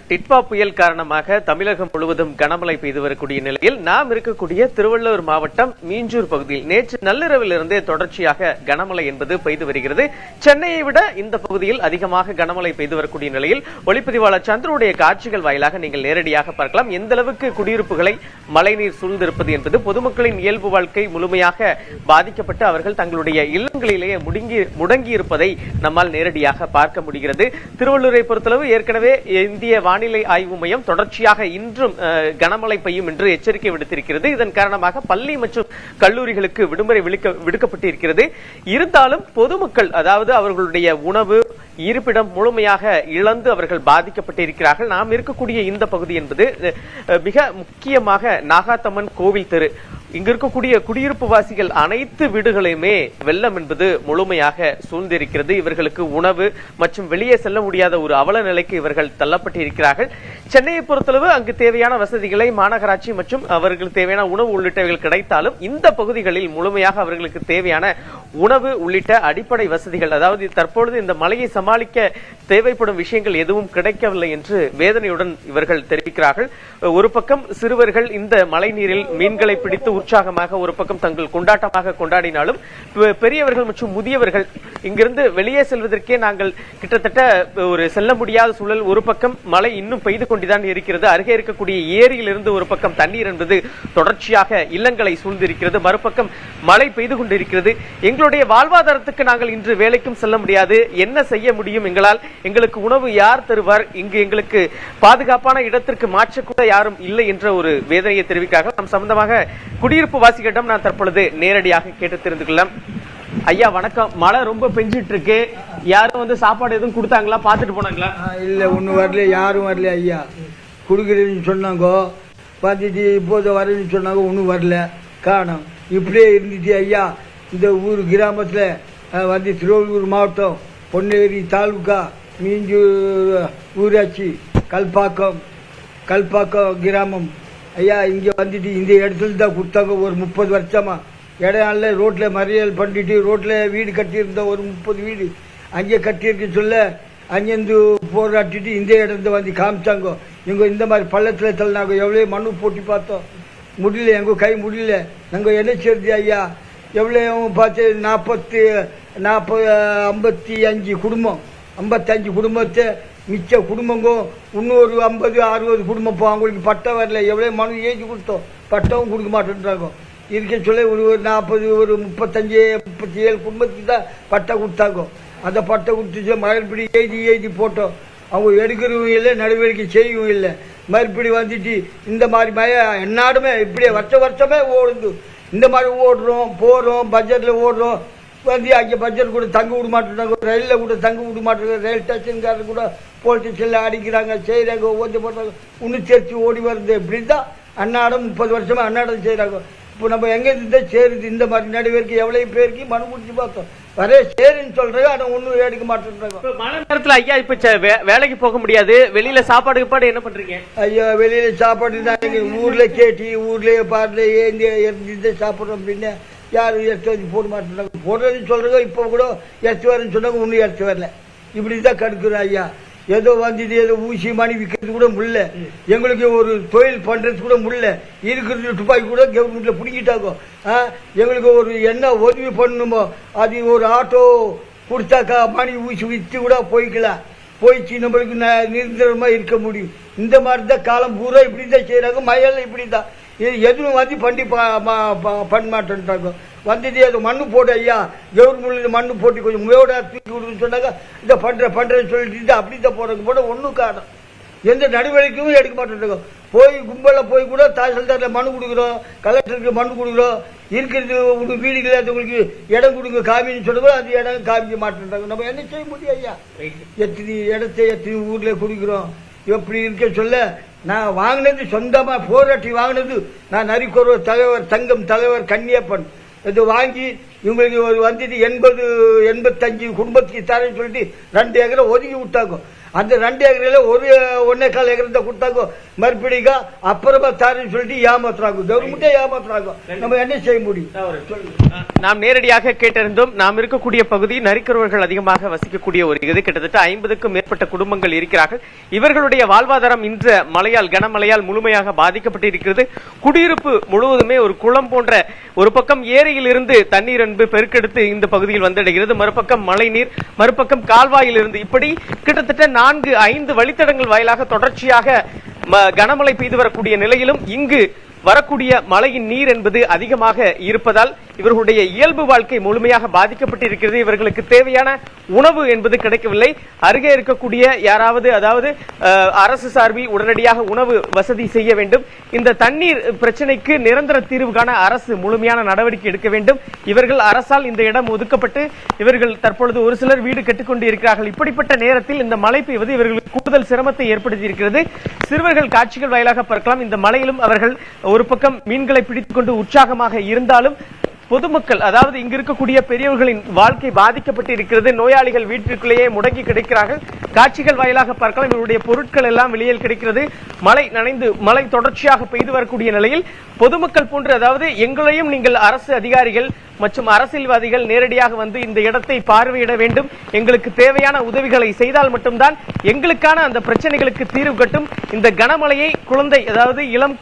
டிட்வா புயல் காரணமாக தமிழகம் முழுவதும் கனமழை பெய்து வரக்கூடிய நிலையில் நாம் இருக்கக்கூடிய திருவள்ளூர் மாவட்டம் மீஞ்சூர் பகுதியில் நேற்று நள்ளிரவிலிருந்தே தொடர்ச்சியாக கனமழை என்பது பெய்து வருகிறது. சென்னையை விட இந்த பகுதியில் அதிகமாக கனமழை பெய்து வரக்கூடிய நிலையில் ஒளிப்பதிவாளர் சந்திரனுடைய காட்சிகள் வாயிலாக நீங்கள் நேரடியாக பார்க்கலாம். எந்த அளவுக்கு குடியிருப்புகளை மழைநீர் சூழ்ந்திருப்பது என்பது பொதுமக்களின் இயல்பு வாழ்க்கை முழுமையாக பாதிக்கப்பட்டு அவர்கள் தங்களுடைய இல்லங்களிலேயே முடங்கி இருப்பதை நம்மால் நேரடியாக பார்க்க முடிகிறது. திருவள்ளூரை பொறுத்தளவு ஏற்கனவே இந்திய வானிலை ஆய்வு மையம் தொடர்ச்சியாக இன்றும் கனமழை பெய்யும் என்று எச்சரிக்கை விடுத்திருக்கிறது. இதன் காரணமாக பள்ளி மற்றும் கல்லூரிகளுக்கு விடுமுறை விடுக்கப்பட்டிருக்கிறது. இருந்தாலும் பொதுமக்கள், அதாவது அவர்களுடைய உணவு இருப்பிடம் முழுமையாக இழந்து அவர்கள் பாதிக்கப்பட்டிருக்கிறார்கள். நாம் இருக்கக்கூடிய இந்த பகுதி என்பது மிக முக்கியமாக நாகாத்தம்மன் கோவில் தெரு. இங்க இருக்கக்கூடிய குடியிருப்பு வாசிகள் அனைத்து வீடுகளையுமே வெள்ளம் என்பது முழுமையாக சூழ்ந்திருக்கிறது. இவர்களுக்கு உணவு மற்றும் வெளியே செல்ல முடியாத ஒரு அவல நிலைக்கு இவர்கள் தள்ளப்பட்டிருக்கிறார்கள். சென்னையை பொறுத்தளவு அங்கு தேவையான வசதிகளை மாநகராட்சி மற்றும் அவர்களுக்கு தேவையான உணவு உள்ளிட்டவைகள் கிடைத்தாலும் இந்த பகுதிகளில் முழுமையாக அவர்களுக்கு தேவையான உணவு உள்ளிட்ட அடிப்படை வசதிகள், அதாவது தற்பொழுது இந்த மழையை சமாளிக்க தேவைப்படும் விஷயங்கள் எதுவும் கிடைக்கவில்லை என்று வேதனையுடன் இவர்கள் தெரிவிக்கிறார்கள். ஒரு பக்கம் சிறுவர்கள் இந்த மழை நீரில் மீன்களை பிடித்து உற்சாகமாக ஒரு பக்கம் தங்கள் கொண்டாட்டமாக கொண்டாடினாலும் பெரியவர்கள் மற்றும் முதியவர்கள் இங்கிருந்து வெளியே செல்வதற்கே நாங்கள் கிட்டத்தட்ட ஒரு செல்ல முடியாத சூழல். ஒரு பக்கம் மழை இன்னும் பெய்து கொண்டுதான் இருக்கிறது. அருகே இருக்கக்கூடிய ஏரியிலிருந்து ஒரு பக்கம் தண்ணீர் என்பது தொடர்ச்சியாக இல்லங்களை சூழ்ந்திருக்கிறது. மறுபக்கம் மழை பெய்து கொண்டிருக்கிறது. எங்களுடைய வாழ்வாதாரத்துக்கு நாங்கள் இன்று வேலைக்கும் செல்ல முடியாது. என்ன செய்ய முடியும்? எங்களுக்கு உணவு யார் தருவார்? இங்கு எங்களுக்கு பாதுகாப்பான இடத்திற்கு மாற்றக்கூட யாரும் இல்லை என்ற ஒரு வேதனையை தெரிவிக்கிறார்கள். நம் சம்பந்தமாக குடியிருப்பு வாசிகளிடம் நான் தற்பொழுது நேரடியாக கேட்டு தெரிந்து கொள்ளலாம். ஐயா வணக்கம். மழை ரொம்ப பெஞ்சிட்டு இருக்கு. யாரும் சாப்பாடு எதுவும் கொடுத்தாங்களா? பாத்துட்டு போனாங்களா? இல்ல, ஒன்னும் வரல, யாரும் வரல ஐயா. குடுக்கிறேன்னு சொன்னாங்க, பார்த்துட்டு இப்போது வரேன்னு சொன்னாங்க, ஒன்றும் வரல, காணும். இப்படியே இருந்துச்சு ஐயா. இந்த ஊர் கிராமத்தில் திருவள்ளூர் மாவட்டம் பொன்னேரி தாலுகா மீஞ்சூர் ஊராட்சி கல்பாக்கம் கிராமம் ஐயா. இங்கே வந்துட்டு இந்த இடத்துல தான் கொடுத்தாங்க ஒரு 30 வருஷமா. இடையால ரோட்டில் மறியல் பண்ணிட்டு ரோட்டில் வீடு கட்டியிருந்த ஒரு 30 வீடு அங்கே கட்டியிருக்க சொல்ல அங்கேருந்து போராட்டிட்டு இந்த இடத்துல வந்து காமிச்சாங்க. எங்கள் இந்த மாதிரி பள்ளத்தில் தள்ளினாங்க. எவ்வளோ மண்ணு போட்டி பார்த்தோம், முடியல, எங்கள் கை முடியல. நாங்கள் என்ன செய்யுது ஐயா? எவ்வளோ பார்த்து 55 குடும்பம், 55 குடும்பத்தை மிச்ச குடும்பங்க இன்னொரு 50-60 குடும்பம் அவங்களுக்கு பட்டம் வரல. எவ்வளோ மனு ஏற்றி கொடுத்தோம், பட்டமும் கொடுக்க மாட்டேன்றாங்க. இருக்க சொல்ல ஒரு 40 ஒரு 35-37 குடும்பத்துக்கு தான் பட்டம் கொடுத்தாங்க. அந்த பட்டம் கொடுத்து மறுபடி எழுதி போட்டோம். அவங்க எடுக்கிறவும் இல்லை, நடவடிக்கை செய்யவும் இல்லை. மறுபடி வந்துட்டு இந்த மாதிரி என்னாடுமே இப்படியே வருஷமே ஓடுது. இந்த மாதிரி ஓடுறோம், போகிறோம், பட்ஜெட்டில் ஓடுறோம். அங்கே பட்ஜெட் கூட தங்க விட மாட்டேறாங்க, ரயிலில் கூட தங்க விட மாட்டேங்க. ரயில் ஸ்டேஷன்காரர் கூட போலீஸ் ஸ்டேஷனில் அடிக்கிறாங்க, செய்கிறாங்க, ஓட்டி போடுறாங்க. இன்னும் சேர்த்து ஓடி வருது. இப்படி தான் அன்னாடம் 30 வருஷமா அன்னாடம் செய்கிறாங்க. இப்போ நம்ம எங்கேருந்து சேருது? இந்த மாதிரி நடுவேருக்கு எவ்வளவு பேருக்கு மனு முடிச்சு பார்த்தோம். வரே சேருன்னு சொல்றாங்க, ஆனா ஒன்னும் எடுக்க மாட்டேன்றாங்க. மழை நேரத்துல ஐயா இப்ப வேலைக்கு போக முடியாது. வெளியில சாப்பாடு என்ன பண்றீங்க? ஐயா வெளியில சாப்பாடு தான் ஊர்ல கேட்டி ஊர்லயே பாடல ஏந்தி சாப்பிடுறோம். அப்படின்னு யாரும் எடுத்து வந்து போட மாட்டேறாங்க. போடுறதுன்னு சொல்றாங்க. இப்போ கூட எடுத்து வரேன்னு சொன்னாங்க, ஒன்னும் எடுத்து வரல. இப்படிதான் கடுக்குறோம் ஐயா. ஏதோ வந்துட்டு ஏதோ ஊசி மணி விற்கிறது கூட முடியல. எங்களுக்கு ஒரு தொழில் பண்றது கூட முடியல. இருக்கிறது துப்பாக்கி கூட கவர்மெண்ட்ல பிடிக்கிட்டாங்க. எங்களுக்கு ஒரு என்ன உதவி பண்ணணுமோ அது ஒரு ஆட்டோ கொடுத்தாக்கா மணி ஊசி விற்று கூட போயிடுச்சு. நம்மளுக்கு நிரந்தரமா இருக்க முடியும். இந்த மாதிரி தான் காலம் பூரா இப்படிதான் செய்யறாங்க. மழையில இப்படிதான் எதுவும் வந்து பண்ண மாட்டேன்ட்டாங்க. வந்துட்டு அது மண்ணு போட்டு ஐயா கவர்மெண்ட்ல மண்ணு போட்டு கொஞ்சம் மேடா தூக்கி விடுன்னு சொன்னாங்க. இதை பண்றேன்னு சொல்லிட்டு அப்படித்தான் போட ஒன்றும் காணும். எந்த நடவடிக்கையும் எடுக்க மாட்டேங்க. போய் கும்பலில் போய் கூட தாசில்தார்ல மனு கொடுக்குறோம், கலெக்டருக்கு மனு கொடுக்குறோம். இருக்கிறது வீடுகளை உங்களுக்கு இடம் கொடுங்க காமின்னு சொல்லுவோம், அது இடம் காமிக்க மாட்டேன்றாங்க. நம்ம என்ன செய்ய முடியும் ஐயா? எத்தனை ஊர்ல கொடுக்குறோம். எப்படி இருக்க சொல்ல நான் வாங்கினது சொந்தமா போராட்டி வாங்கினது. நான் நரிக்கொரு தலைவர், தங்கம் தலைவர் கன்னியப்பன் இது வாங்கி இவங்களுக்கு ஒரு வந்துட்டு 85 குடும்பத்துக்கு தரேன்னு சொல்லிட்டு 2 ஏக்கரை ஒதுக்கி விட்டாங்க. அந்த 2 ஏக்கரில் 1.25 ஏக்கர் தான் கொடுத்தாங்க மறுபடிக்கா. அப்புறமா தரேன்னு சொல்லிட்டு ஏமாத்துறாங்க. கவர்மெண்ட்டே ஏமாத்துறாங்க. நம்ம என்ன செய்ய முடியும்? நாம் நேரடியாக கேட்டிருந்தோம். நாம் இருக்கக்கூடிய பகுதி நரிக்கருவர்கள் அதிகமாக வசிக்கக்கூடிய ஒரு இது. கிட்டத்தட்ட 50க்கும் மேற்பட்ட குடும்பங்கள் இருக்கிறார்கள். இவர்களுடைய வாழ்வாதாரம் இந்த மழையால், கனமழையால் முழுமையாக பாதிக்கப்பட்டிருக்கிறது. குடியிருப்பு முழுவதுமே ஒரு குளம் போன்ற, ஒரு பக்கம் ஏரியில் இருந்து தண்ணீர் என்பது பெருக்கெடுத்து இந்த பகுதியில் வந்தடைகிறது, மறுபக்கம் மழை நீர், மறுபக்கம் கால்வாயில் இருந்து, இப்படி கிட்டத்தட்ட 4-5 வழித்தடங்கள் வாயிலாக தொடர்ச்சியாக கனமழை பெய்து வரக்கூடிய நிலையிலும் இங்கு வரக்கூடிய மழையின் நீர் என்பது அதிகமாக இருப்பதால் இவர்களுடைய இயல்பு வாழ்க்கை முழுமையாக பாதிக்கப்பட்டிருக்கிறது. இவர்களுக்கு தேவையான உணவு என்பது கிடைக்கவில்லை. அருகே இருக்கக்கூடிய யாராவது, அதாவது அரசு சார்பில் உடனடியாக உணவு வசதி செய்ய வேண்டும். இந்த தண்ணீர் பிரச்சனைக்கு நிரந்தர தீர்வு காண அரசு முழுமையான நடவடிக்கை எடுக்க வேண்டும். இவர்கள் அரசால் இந்த இடம் ஒதுக்கப்பட்டு இவர்கள் தற்பொழுது ஒரு சிலர் வீடு கட்டிக்கொண்டு இருக்கிறார்கள். இப்படிப்பட்ட நேரத்தில் இந்த மழை பெய்வது இவர்களுக்கு கூடுதல் சிரமத்தை ஏற்படுத்தி இருக்கிறது. சிறுவர்கள் காட்சிகள் வாயிலாக பார்க்கலாம். இந்த மழையிலும் அவர்கள் ஒரு பக்கம் மீன்களை பிடித்துக் கொண்டு உற்சாகமாக இருந்தாலும் பொதுமக்கள், அதாவது இங்கு இருக்கக்கூடிய பெரியவர்களின் வாழ்க்கை பாதிக்கப்பட்டு இருக்கிறது. நோயாளிகள் வீட்டிற்குள்ளேயே முடங்கி கிடைக்கிறார்கள். காட்சிகள் வாயிலாக பார்க்கலாம். இவருடைய பொருட்கள் எல்லாம் வெளியில் கிடைக்கிறது. மழை நனைந்து, மழை தொடர்ச்சியாக பெய்து வரக்கூடிய நிலையில் பொதுமக்கள் போன்று, அதாவது எங்களையும் நீங்கள் அரசு அதிகாரிகள் மற்றும் அரசியல்வாதிகள் நேரடியாக வந்து இந்த இடத்தை பார்வையிட வேண்டும். எங்களுக்கு தேவையான உதவிகளை செய்தால் மட்டும்தான் எங்களுக்கான அந்த பிரச்சனைகளுக்கு தீர்வு கட்டும். இந்த கனமழையை அதாவது இளம்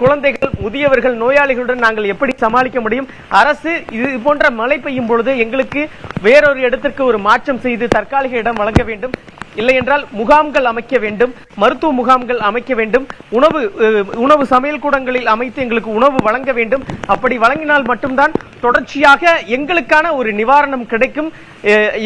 குழந்தைகள், முதியவர்கள், நோயாளிகளுடன் நாங்கள் எப்படி சமாளிக்க முடியும்? அரசு இது போன்ற மழை பெய்யும் பொழுது எங்களுக்கு வேறொரு இடத்திற்கு ஒரு மாற்றம் செய்து தற்காலிக இடம் வழங்க வேண்டும். இல்லை என்றால் முகாம்கள் அமைக்க வேண்டும், மருத்துவ முகாம்கள் அமைக்க வேண்டும், உணவு சமையல் கூடங்களில் அமைத்து எங்களுக்கு உணவு வழங்க வேண்டும். அப்படி வழங்கினால் மட்டும்தான் தொடர்ச்சியாக எங்களுக்கான ஒரு நிவாரணம் கிடைக்கும்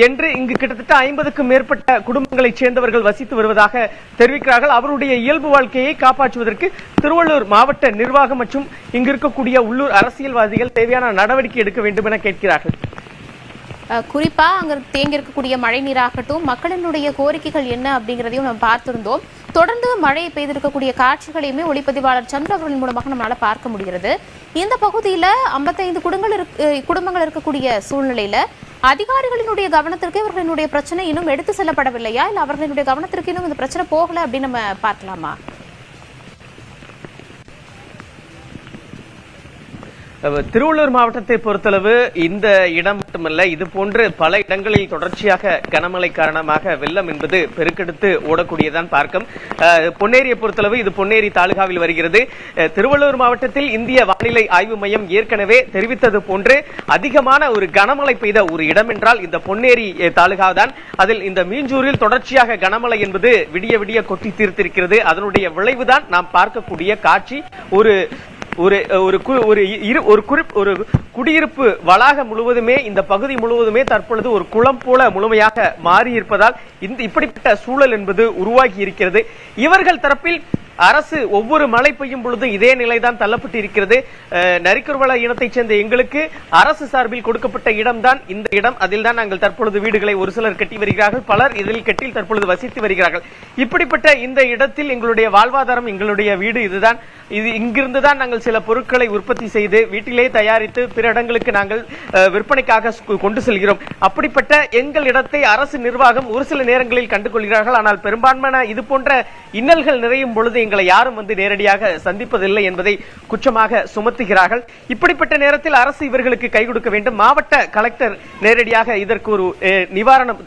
என்று இங்கு கிட்டத்தட்ட 50க்கும் மேற்பட்ட குடும்பங்களைச் சேர்ந்தவர்கள் வசித்து வருவதாக தெரிவிக்கிறார்கள். அவருடைய இயல்பு வாழ்க்கையை காப்பாற்றுவதற்கு திருவள்ளூர் மாவட்ட நிர்வாகம் மற்றும் இங்கு இருக்கக்கூடிய உள்ளூர் அரசியல்வாதிகள் தேவையான நடவடிக்கை எடுக்க வேண்டும் என கேட்கிறார்கள். குறிப்பா அங்க தேங்கி இருக்கக்கூடிய மழை நீராகட்டும், மக்களினுடைய கோரிக்கைகள் என்ன அப்படிங்கிறதையும் நம்ம பார்த்திருந்தோம். தொடர்ந்து மழை பெய்திருக்கக்கூடிய காட்சிகளையுமே ஒளிப்பதிவாளர் சந்திர அவர்களின் மூலமாக நம்மளால பார்க்க முடிகிறது. இந்த பகுதியில 55 குடும்பங்கள் இருக்கக்கூடிய சூழ்நிலையில அதிகாரிகளினுடைய கவனத்திற்கு இவர்களினுடைய பிரச்சனை இன்னும் எடுத்து செல்லப்படவில்லையா, இல்ல அவர்களுடைய கவனத்திற்கு இன்னும் இந்த பிரச்சனை போகல அப்படின்னு நம்ம பார்க்கலாமா? திருவள்ளூர் மாவட்டத்தை பொறுத்தளவு இந்த இடம் மட்டுமல்ல, இது போன்று பல இடங்களில் தொடர்ச்சியாக கனமழை காரணமாக வெள்ளம் என்பது பெருக்கெடுத்து ஓடக்கூடியதான் பார்க்கும். பொன்னேரியை பொறுத்தளவு இது பொன்னேரி தாலுகாவில் வருகிறது. திருவள்ளூர் மாவட்டத்தில் இந்திய வானிலை ஆய்வு மையம் ஏற்கனவே தெரிவித்தது போன்று அதிகமான ஒரு கனமழை பெய்த ஒரு இடம் என்றால் இந்த பொன்னேரி தாலுகா தான். அதில் இந்த மீஞ்சூரில் தொடர்ச்சியாக கனமழை என்பது விடிய விடிய கொட்டி தீர்த்திருக்கிறது. அதனுடைய விளைவுதான் நாம் பார்க்கக்கூடிய காட்சி. ஒரு குடியிருப்பு வளாகம் முழுவதுமே, இந்த பகுதி முழுவதுமே தற்பொழுது ஒரு குளம் போல முழுமையாக மாறி இருப்பதால் இப்படிப்பட்ட சூழல் என்பது உருவாகி இருக்கிறது. இவர்கள் தரப்பில் அரசு ஒவ்வொரு மழை பெய்யும் பொழுது இதே நிலைதான் தள்ளப்பட்டு இருக்கிறது. நரிக்குறவள இனத்தைச் சேர்ந்த எங்களுக்கு அரசு சார்பில் கொடுக்கப்பட்ட இடம்தான் இந்த இடம். அதில் தான் நாங்கள் தற்பொழுது வீடுகளை ஒரு சிலர் கட்டி வருகிறார்கள், பலர் இதில் கட்டி தற்பொழுது வசித்து வருகிறார்கள். இப்படிப்பட்ட இந்த இடத்தில் எங்களுடைய வாழ்வாதாரம், எங்களுடைய வீடு இதுதான். இங்கிருந்துதான் நாங்கள் சில பொருட்களை உற்பத்தி செய்து வீட்டிலே தயாரித்து பிற இடங்களுக்கு நாங்கள் விற்பனைக்காக கொண்டு செல்கிறோம். அப்படிப்பட்ட எங்கள் இடத்தை அரசு நிர்வாகம் ஒரு சில நேரங்களில் கண்டுகொள்கிறார்கள். ஆனால் பெரும்பான்மையான இது போன்ற இன்னல்கள் நிறையும் பொழுது எங்களை யாரும் வந்து நேரடியாக சந்திப்பதில்லை என்பதை குற்றமாக சுமத்துகிறார்கள். இப்படிப்பட்ட நேரத்தில் அரசு இவர்களுக்கு கை கொடுக்க வேண்டும். மாவட்ட கலெக்டர் நேரடியாக இதற்கு ஒரு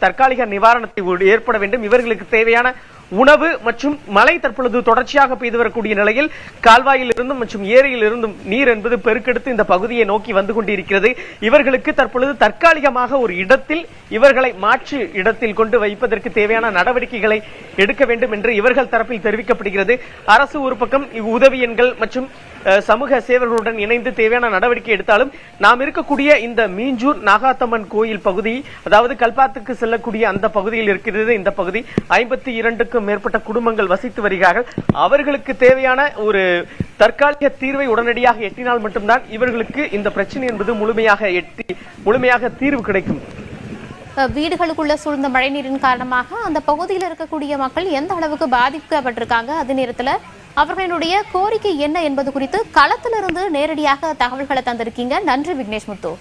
தற்காலிக நிவாரணத்தை ஏற்பட வேண்டும். இவர்களுக்கு தேவையான உணவு மற்றும் மழை தற்பொழுது தொடர்ச்சியாக பெய்து வரக்கூடிய நிலையில் கால்வாயில் இருந்தும் மற்றும் ஏரியில் இருந்தும் நீர் என்பது பெருக்கெடுத்து இந்த பகுதியை நோக்கி வந்து கொண்டிருக்கிறது. இவர்களுக்கு தற்பொழுது தற்காலிகமாக ஒரு இடத்தில் இவர்களை மாற்று இடத்தில் கொண்டு வைப்பதற்கு தேவையான நடவடிக்கைகளை எடுக்க வேண்டும் என்று இவர்கள் தரப்பில் தெரிவிக்கப்படுகிறது. அரசு ஒரு பக்கம் உதவி எண்கள் மற்றும் சமூக சேவர்களுடன் இணைந்து தேவையான நடவடிக்கை எடுத்தாலும் நாம் இருக்கக்கூடிய இந்த மீஞ்சூர் நாகாத்தம்மன் கோயில் பகுதி, அதாவது கல்பாத்துக்கு செல்லக்கூடிய அந்த பகுதியில் இருக்கிறது. இந்த பகுதி 52க்கும் மேற்பட்ட குடும்பங்கள் வசித்து வருகிறார்கள். அவர்களுக்கு தேவையான ஒரு தற்காலிக தீர்வை உடனடியாக எட்டினால் மட்டும்தான் இவர்களுக்கு இந்த பிரச்சனை என்பது முழுமையாக தீர்வு கிடைக்கும். வீடுகளுக்குள்ள சூழ்ந்த மழைநீரின் காரணமாக அந்த பகுதியில் இருக்கக்கூடிய மக்கள் எந்த அளவுக்கு பாதிக்கப்பட்டிருக்காங்க, அதே நேரத்தில் அவர்களுடைய கோரிக்கை என்ன என்பது குறித்து களத்திலிருந்து நேரடியாக தகவல்களை தந்திருக்கீங்க. நன்றி விக்னேஷ் முத்து.